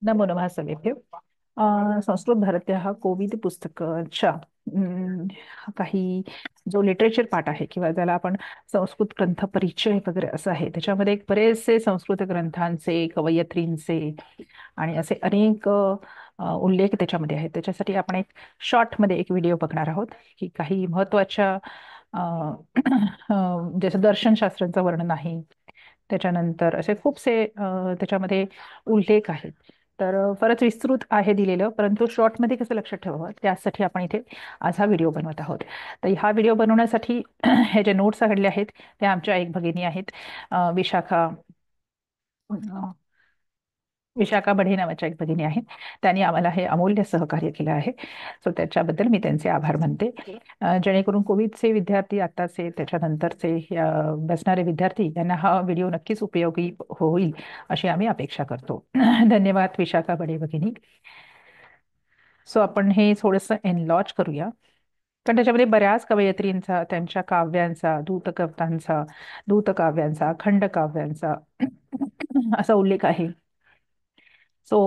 नमो नमः समेभ्य. संस्कृत भारत्याः कोविद पुस्तकाच्या काही जो लिटरेचर पार्ट आहे किंवा ज्याला आपण संस्कृत ग्रंथ परिचय वगैरे असं आहे, त्याच्यामध्ये एक बरेचसे संस्कृत ग्रंथांचे, कवयित्रींचे आणि असे अनेक उल्लेख त्याच्यामध्ये आहेत. त्याच्यासाठी आपण एक शॉर्टमध्ये एक व्हिडिओ बघणार आहोत की काही महत्त्वाच्या अ, जसं दर्शनशास्त्रांचं वर्णन आहे. त्याच्यानंतर असे खूपसे त्याच्यामध्ये उल्लेख आहेत. तर फारच विस्तृत आहे दिलेलं, परंतु शॉर्टमध्ये कसं लक्षात ठेवावं त्यासाठी आपण इथे आज हा व्हिडिओ बनवत आहोत. तर हा व्हिडिओ बनवण्यासाठी हे जे नोट्स काढले आहेत ते आमच्या एक भगिनी आहेत, विशाखा विशाखा बढे नावाच्या एक भगिनी आहेत. त्यांनी आम्हाला हे अमूल्य सहकार्य केलं आहे. सो त्याच्याबद्दल मी त्यांचे आभार मानते. जेणेकरून कोविडचे विद्यार्थी आताचे त्याच्यानंतरचे बसणारे विद्यार्थी यांना हा व्हिडिओ नक्कीच उपयोगी होईल अशी आम्ही अपेक्षा करतो. धन्यवाद विशाखा बडे भगिनी. सो आपण हे थोडंसं एनलॉज करूया, कारण त्याच्यामध्ये बऱ्याच कवयित्रींचा, त्यांच्या काव्यांचा, दूतकथांचा, दूतकाव्यांचा, खंडकाव्यांचा असा उल्लेख आहे. सो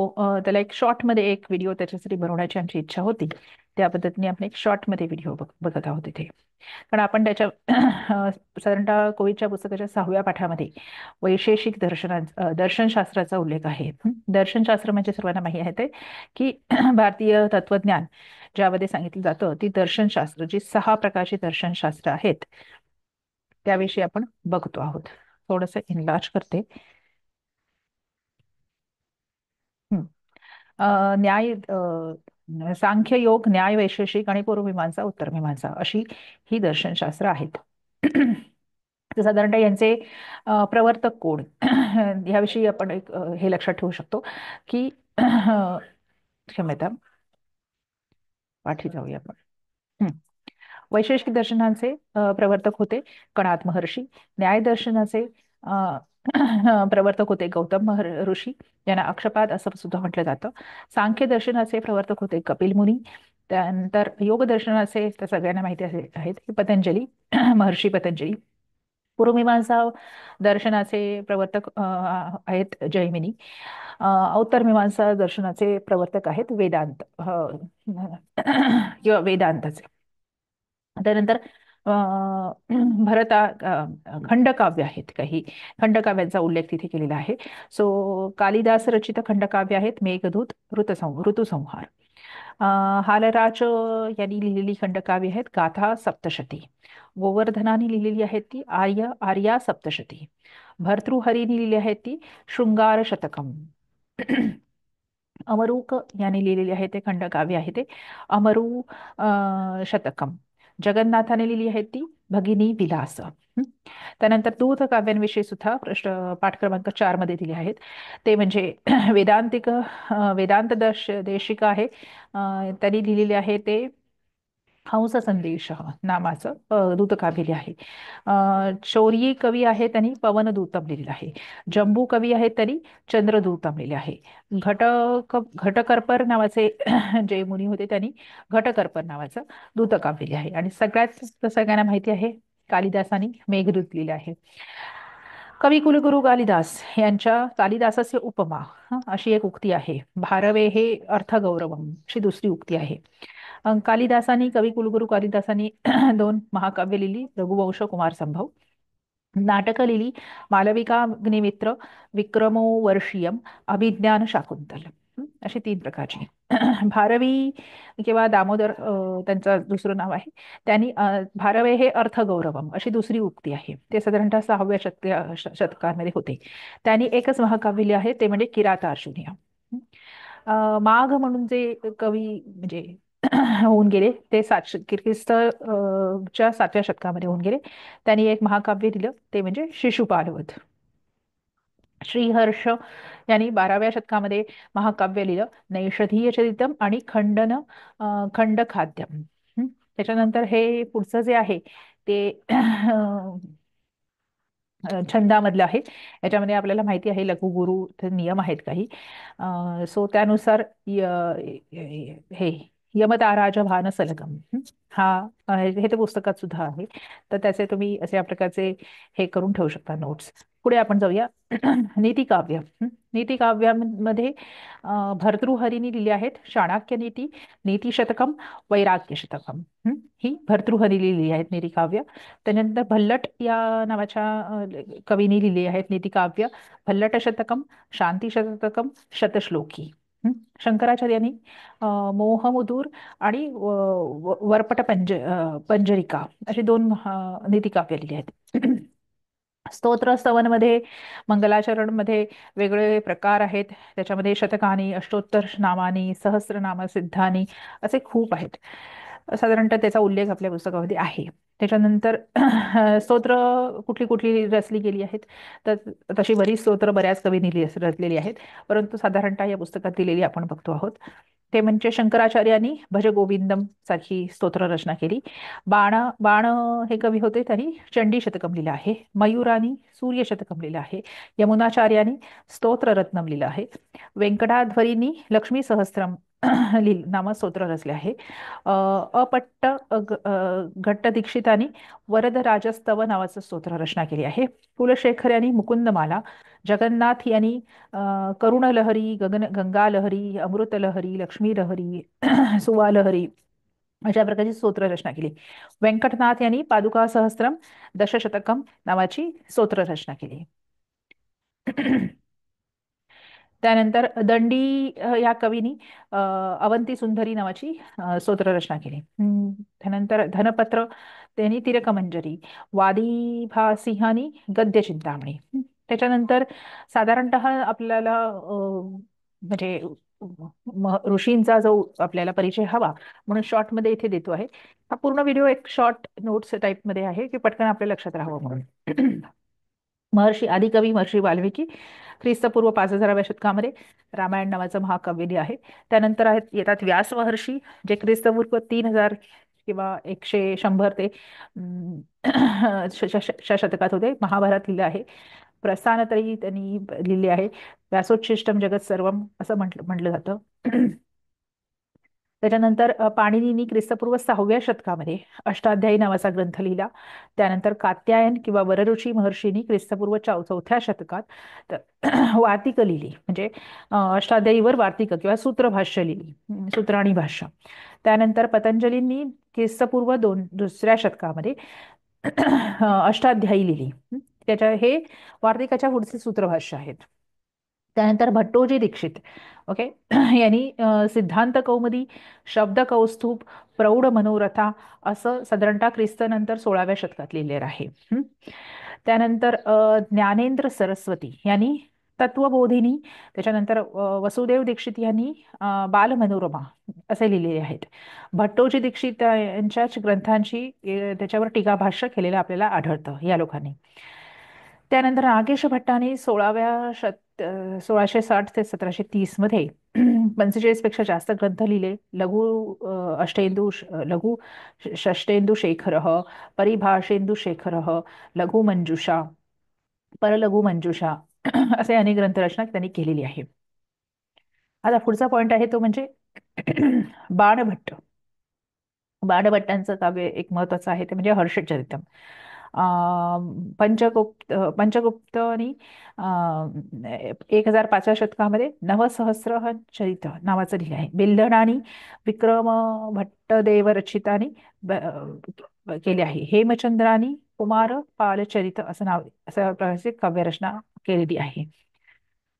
त्याला एक शॉर्टमध्ये एक व्हिडिओ त्याच्यासाठी बनवण्याची आमची इच्छा होती. त्या पद्धतीने आपण एक शॉर्टमध्ये व्हिडिओ बघत आहोत इथे. कारण आपण त्याच्या साधारणतः कोविडच्या पुस्तकाच्या 6व्या पाठामध्ये वैशेषिक दर्शनशास्त्राचा उल्लेख आहे. दर्शनशास्त्र म्हणजे सर्वांना माहिती आहे ते की भारतीय तत्वज्ञान ज्यामध्ये सांगितलं जातं ती दर्शनशास्त्र, जी 6 प्रकारची दर्शनशास्त्र आहेत त्याविषयी आपण बघतो आहोत. थोडंसं इनलार्ज करते. हं. न्याय, सांख्य, योग, न्याय, वैशेषिक आणि पूर्वमीमांसा, उत्तरमीमांसा अशी ही दर्शनशास्त्र आहेत. तर साधारणतः यांचे प्रवर्तक कोण ह्याविषयी आपण एक हे लक्षात ठेवू शकतो की क्षम्यता, पाठी जाऊया आपण. हं. वैशेषिक दर्शनांचे प्रवर्तक होते कणाद महर्षी. न्याय दर्शनाचे अ, प्रवर्तक होते गौतम ऋषी, यांना अक्षपाद असं सुद्धा म्हटलं जातं. सांख्य दर्शनाचे प्रवर्तक होते कपिल मुनी. त्यानंतर योग दर्शनाचे तर सगळ्यांना माहिती आहेत की पतंजली, महर्षी पतंजली. पूर्वमीमांसा दर्शनाचे प्रवर्तक आहेत जैमिनी. उत्तरमीमांसा दर्शनाचे प्रवर्तक आहेत वेदांत, किंवा वेदांताचे. त्यानंतर अ, खंडकाव्य आहेत, काही खंडकाव्यांचा उल्लेख तिथे केलेला आहे. सो कालिदास रचित खंडकाव्य आहेत मेघदूत, ऋतुसंहार. हालराज यांनी लिहिलेली खंडकाव्य आहेत गाथा सप्तशती. गोवर्धनाने लिहिलेली आहेत ती आर्या सप्तशती. भर्तृहरीने लिहिली आहेत ती शृंगार शतकम. अमरूक यांनी लिहिलेली आहे ते खंडकाव्य आहे ते अमरू शतकम. जगन्नाथाने लिहिली आहे ती भगिनी विलास. त्यानंतर दूत काव्यांविषयी सुद्धा पाठ क्रमांक 4 मध्ये दिले आहेत. ते म्हणजे वेदांतिक वेदांत देशिका आहे. त्यांनी लिहिलेले आहे ते हंस संदेश नामाचं दूतकाव्य आहे. शौर्यी कवी आहे त्यांनी पवनदूतम लिहिलेलं आहे. जंबू कवी आहेत त्यांनी चंद्रदूतम लिहिले आहे. घटकर्पर नावाचे जे मुनी होते त्यांनी घटकर्पर नावाचं दूतकाव्य लिहिले आहे. आणि सगळ्यात सगळ्यांना माहिती आहे कालिदासानी मेघदूत लिहिले आहे. कवी कुलगुरू कालिदास यांच्या कालिदासाचे उपमा अशी एक उक्ती आहे. भारवे हे अर्थगौरवम अशी दुसरी उक्ती आहे. कालिदासानी, कवी कुलगुरू कालिदासानी 2 महाकाव्य लिहिली, रघुवंश, कुमार संभव. नाटकं लिहिली, मालविका अग्निमित्र, विक्रमो वर्षीयम, अभिज्ञान शाकुंतल. अशी 3 प्रकारची. भारवी किंवा दामोदर त्यांचं दुसरं नाव आहे. त्यांनी भारवे हे अर्थगौरवम अशी दुसरी उक्ती आहे. ते साधारणतः 6व्या शतकामध्ये होते. त्यांनी एकच महाकाव्य लिहिले आहे, ते म्हणजे किरातार्जुनीय. माघ म्हणून जे कवी म्हणजे होऊन गेले ते ख्रिस्त च्या 7व्या शतकामध्ये होऊन गेले. त्यांनी एक महाकाव्य दिलं, ते म्हणजे शिशुपालवध. श्रीहर्ष यांनी 12व्या शतकामध्ये महाकाव्य लिहिलं नैषधीय चरितम आणि खंडखाद्यम. त्याच्यानंतर हे पुढचं जे आहे ते छंदामधलं आहे. याच्यामध्ये आपल्याला माहिती आहे लघुगुरु नियम आहेत काही. सो त्यानुसार हे यमताराज भान सलगम. हा हे ते पुस्तकात सुद्धा आहे. तर त्याचे तुम्ही अशा प्रकारचे हे करून ठेवू शकता नोट्स. पुढे आपण जाऊया. नीतिकाव्य. नीतिकाव्यामध्ये भर्तृहरीने लिहिली आहेत चाणक्य नीती, नीतिशतकम, वैराग्य शतकम. ही भर्तृहरी लिहिली आहेत नीतिकाव्य. त्यानंतर भल्लट या नावाच्या कवीने लिहिली आहेत नीतिकाव्य, भल्लट शतकम, शांती शतकम, शतश्लोकी. शंकराचार्यांनी मोहमुदूर आणि वर्पट पंजरिका अशी दोन नीतिकाव्य लिहिली आहेत. स्तोत्र स्तवनमध्ये मंगलाचरणमध्ये वेगवेगळे प्रकार आहेत. त्याच्यामध्ये शतकानी, अष्टोत्तर नामानी, सहस्रनाम सिद्धानी असे खूप आहेत. साधारणतः त्याचा उल्लेख आपल्या पुस्तकामध्ये आहे. त्याच्यानंतर स्तोत्र कुठली कुठली रचली गेली आहेत, तर तशी बरीच स्तोत्र बऱ्याच कवींनी रचलेली आहेत. परंतु साधारणतः या पुस्तकात दिलेली आपण बघतो आहोत ते म्हणजे शंकराचार्यांनी भज गोविंदम सारखी स्तोत्र रचना केली. बाण हे कवी होते, त्यांनी चंडी शतकम लिहिलं आहे. मयूरानी सूर्य शतकम लिहिलं आहे. यमुनाचार्यांनी स्तोत्ररत्नम लिहिलं आहे. व्यंकटाध्वरींनी लक्ष्मी सहस्त्रम नाम स्तोत्र रचले आहे. अपट्ट घट्ट दीक्षितांनी वरदराजस्तव नावाचं स्तोत्र रचना केली आहे. कुलशेखर यांनी मुकुंदमाला, जगन्नाथ यांनी करुणलहरी, गंगालहरी, अमृतलहरी, लक्ष्मीलहरी, सुवालहरी अशा प्रकारची स्तोत्र रचना केली. व्यंकटनाथ यांनी पादुका सहस्त्रम, दशशतकम नावाची स्तोत्र रचना केली. त्यानंतर दंडी या कवीनी अवंती सुंदरी नावाची स्तोत्र रचना केली. त्यानंतर धनपत्र त्यांनी तिरकमंजरी, वादीभासिंहानी गद्य चिंतामणी. त्याच्यानंतर साधारणतः आपल्याला म्हणजे ऋषींचा जो आपल्याला परिचय हवा म्हणून शॉर्टमध्ये इथे देतो आहे. हा पूर्ण व्हिडिओ एक शॉर्ट नोट्स टाईपमध्ये आहे की पटकन आपल्या लक्षात राहावं म्हणून. महर्षी आदिकवी महर्षी वाल्मिकी ख्रिस्तपूर्व 5000व्या शतकामध्ये रामायण नावाचं महाकाव्य आहे. त्यानंतर येतात व्यास महर्षी, जे ख्रिस्तपूर्व 3000 किंवा 100 ते शतकात होते. महाभारत लिहिलं आहे. प्रस्थानत्रयी त्यांनी लिहिली आहे. व्यासोच्छिष्टम जगत सर्वम असं म्हटलं जातं. त्याच्यानंतर पाणिनींनी ख्रिस्तपूर्व 6व्या शतकामध्ये अष्टाध्यायी नावाचा ग्रंथ लिहिला. त्यानंतर कात्यायन किंवा वररुची महर्षींनी ख्रिस्तपूर्व 4थ्या शतकात वार्तिक लिहिली, म्हणजे अष्टाध्यायीवर वार्तिक किंवा सूत्रभाष्य लिहिली, सूत्राणी भाष्य. त्यानंतर पतंजलींनी ख्रिस्तपूर्व 2ऱ्या शतकामध्ये अष्टाध्यायी लिहिली. हे वार्तिकाच्या पुढचे सूत्रभाष्य आहेत. त्यानंतर भट्टोजी दीक्षित ओके यांनी सिद्धांत कौमुदी, शब्द कौस्तुभ, प्रौढ मनोरथा असं साधारणतः ख्रिस्तनंतर 16व्या शतकात लिहिलेलं आहे. त्यानंतर ज्ञानेंद्र सरस्वती यांनी तत्वबोधिनी, त्याच्यानंतर वसुदेव दीक्षित यांनी बालमनोरमा असे लिहिलेले आहेत. भट्टोजी दीक्षित यांच्याच ग्रंथांची त्याच्यावर टीकाभाष्य केलेलं आपल्याला आढळतं या लोकांनी. त्यानंतर नागेश भट्टाने 1660 ते 1730 मध्ये 45 पेक्षा जास्त ग्रंथ लिहिले. लघु षष्टेंदु शेखर, परिभाषेंदु शेखर, लघु मंजुषा, परलघु मंजुषा असे अनेक ग्रंथरचना त्यांनी केलेली आहे. आता पुढचा पॉइंट आहे तो म्हणजे बाणभट्ट. बाणभट्टांचं काव्य एक महत्वाचं आहे ते म्हणजे हर्षचरितम. पंचगुप्तनी 1005व्या शतकामध्ये नवसहस्र चरित नावाचं लिहिलं आहे. बिल्हणानी विक्रम भट्टदेव रचितानी केले आहे. हेमचंद्रानी कुमार पालचरित असं अशा प्रकारची काव्यरचना केलेली आहे.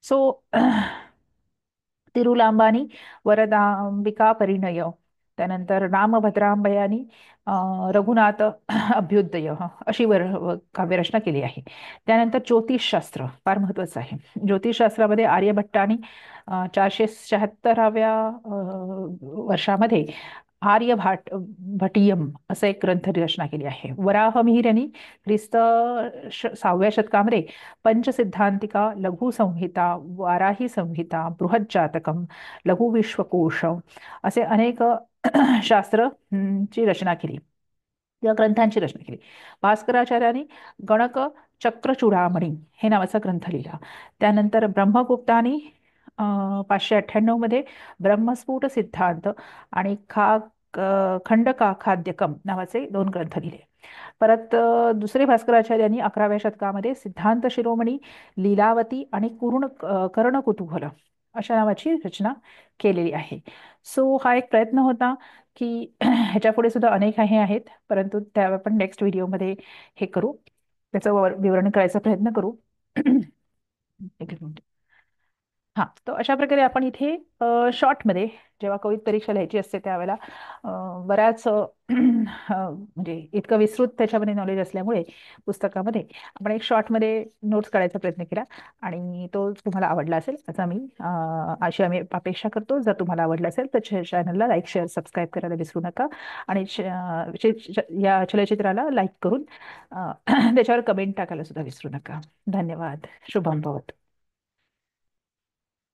सो तिरुलांबानी वरदांबिका परिणय, त्यानंतर रामभद्रांबयानी रघुनाथ अभ्युदय अशी काव्यरचना केली आहे. त्यानंतर ज्योतिषशास्त्र फार महत्वाचं आहे. ज्योतिषशास्त्रामध्ये आर्यभट्टाने 476व्या वर्षामध्ये भटियम असं एक ग्रंथ रचना केली आहे. वराहमिहिर यांनी ख्रिस्त 6व्या शतकामध्ये पंचसिद्धांतिका, लघु संहिता, वाराही संहिता, बृहज्जातकम, लघु विश्वकोश असे अनेक शास्त्रची रचना केली, या ग्रंथांची रचना केली. भास्कराचार्यांनी गणक चक्रचूडामणी हे नावाचा ग्रंथ लिहिला. त्यानंतर ब्रह्मगुप्तानी 598 मध्ये ब्रह्मस्फुट सिद्धांत आणि खंडका खाद्यकम नावाचे 2 ग्रंथ लिहिले. परत दुसरे भास्कराचार्यांनी 11व्या शतकामध्ये सिद्धांत शिरोमणी, लीलावती आणि कर्ण कुतूहल अशा नावाची रचना केलेली आहे. सो हा एक प्रयत्न होता की ह्याच्या पुढे सुद्धा अनेक हे आहेत, परंतु त्या आपण नेक्स्ट व्हिडिओमध्ये हे करू, त्याचं विवरण करायचा प्रयत्न करू. एक मिनिट. हां, तर अशा प्रकारे आपण इथे शॉर्टमध्ये जेव्हा कवित परीक्षा लिहायची असते त्यावेळेला बऱ्याच म्हणजे इतकं विस्तृत त्याच्यामध्ये नॉलेज असल्यामुळे पुस्तकामध्ये आपण एक शॉर्टमध्ये नोट्स काढायचा प्रयत्न केला आणि तो तुम्हाला आवडला असेल असं अशी आम्ही अपेक्षा करतो. जर तुम्हाला आवडला असेल तर चॅनलला लाईक, शेअर, सबस्क्राईब करायला विसरू नका आणि या चलचित्राला लाईक करून त्याच्यावर कमेंट टाकायला सुद्धा विसरू नका. धन्यवाद. शुभम भवत.